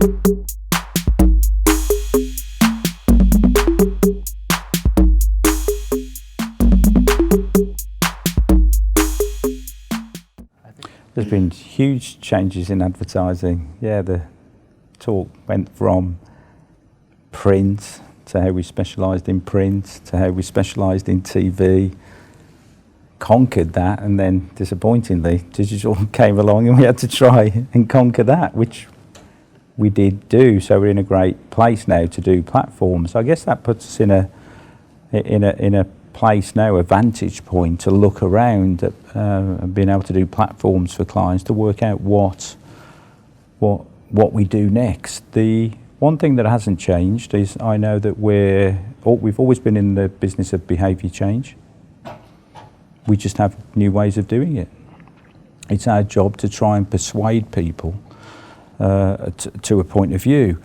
There's been huge changes in advertising. Yeah, the talk went from print to how we specialised in print to how we specialised in TV, conquered that, and then disappointingly digital came along and we had to try and conquer that, which we did do. So we're in a great place now to do platforms. I guess that puts us in a place now, a vantage point to look around at and being able to do platforms for clients to work out what we do next. The one thing that hasn't changed is I know that we've always been in the business of behaviour change. We just have new ways of doing it. It's our job to try and persuade people to a point of view.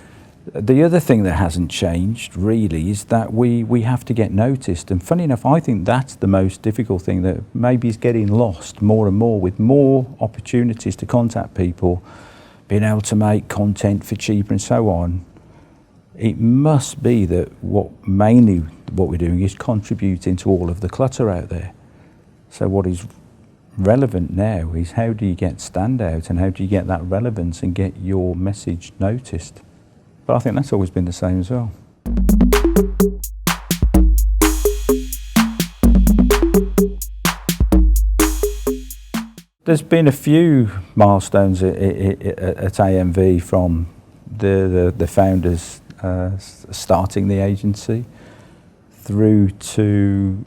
The other thing that hasn't changed really is that we have to get noticed, and funny enough I think that's the most difficult thing that maybe is getting lost more and more, with more opportunities to contact people, being able to make content for cheaper and so on. It must be that mainly what we're doing is contributing to all of the clutter out there. So what is relevant now is how do you get standout and how do you get that relevance and get your message noticed? But I think that's always been the same as well. There's been a few milestones at AMV, from the founders starting the agency through to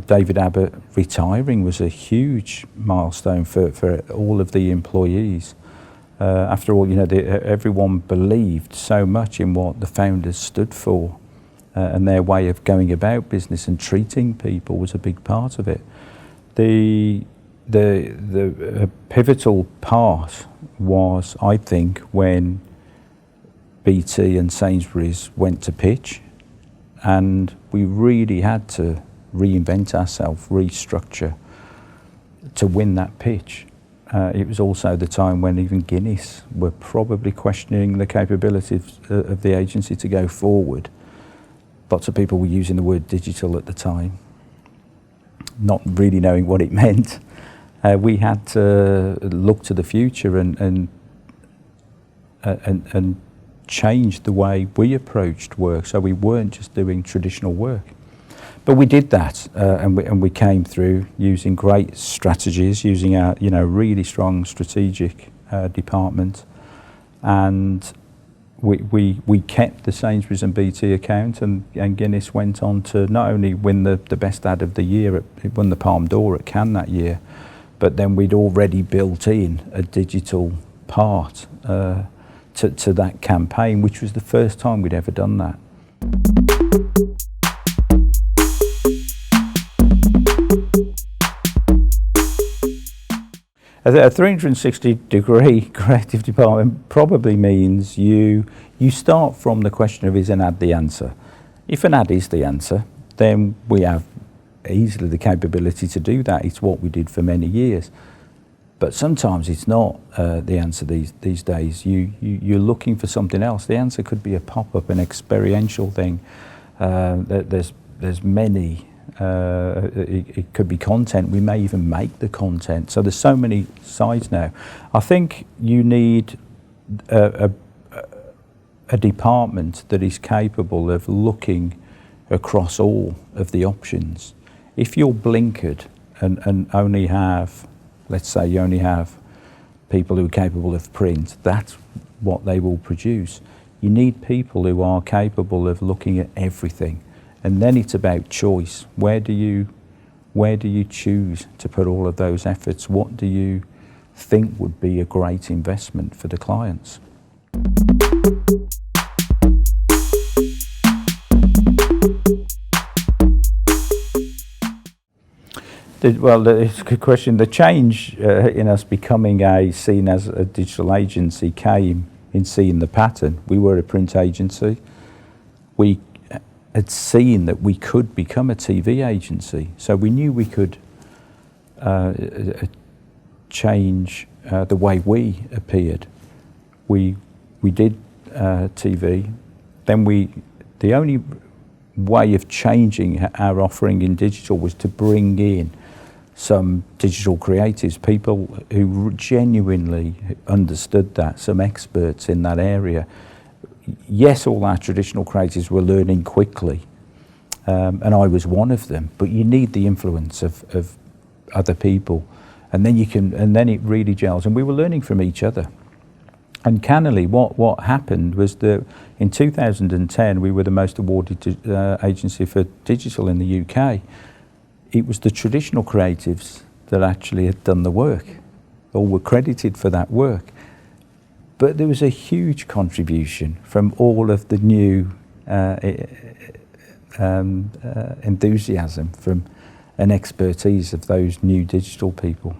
David Abbott retiring was a huge milestone for all of the employees. After all, everyone believed so much in what the founders stood for, and their way of going about business and treating people was a big part of it. The pivotal part was, I think, when BT and Sainsbury's went to pitch, and we really had to reinvent ourselves, restructure to win that pitch. It was also the time when even Guinness were probably questioning the capabilities of the agency to go forward. Lots of people were using the word digital at the time, not really knowing what it meant. We had to look to the future and change the way we approached work, so we weren't just doing traditional work. But we did that, and we came through using great strategies, using our really strong strategic department, and we kept the Sainsbury's and BT account, and Guinness went on to not only win the best ad of the year, it won the Palme d'Or at Cannes that year, but then we'd already built in a digital part to that campaign, which was the first time we'd ever done that. A 360-degree creative department probably means you start from the question of, is an ad the answer? If an ad is the answer, then we have easily the capability to do that. It's what we did for many years. But sometimes it's not the answer these days. You're looking for something else. The answer could be a pop-up, an experiential thing. There's many. It could be content. We may even make the content. So there's so many sides now. I think you need a department that is capable of looking across all of the options. If you're blinkered and only have, let's say you only have people who are capable of print, that's what they will produce. You need people who are capable of looking at everything. And then it's about choice. Where do you choose to put all of those efforts? What do you think would be a great investment for the clients? It's a good question. The change in us becoming seen as a digital agency came in seeing the pattern. We were a print agency. We had seen that we could become a TV agency, so we knew we could change the way we appeared. We did TV, then the only way of changing our offering in digital was to bring in some digital creatives, people who genuinely understood that, some experts in that area. Yes, all our traditional creatives were learning quickly, and I was one of them, but you need the influence of other people, and then it really gels, and we were learning from each other. And cannily, what happened was that in 2010 we were the most awarded agency for digital in the UK. It was the traditional creatives that actually had done the work, or were credited for that work. But there was a huge contribution from all of the new enthusiasm from and expertise of those new digital people.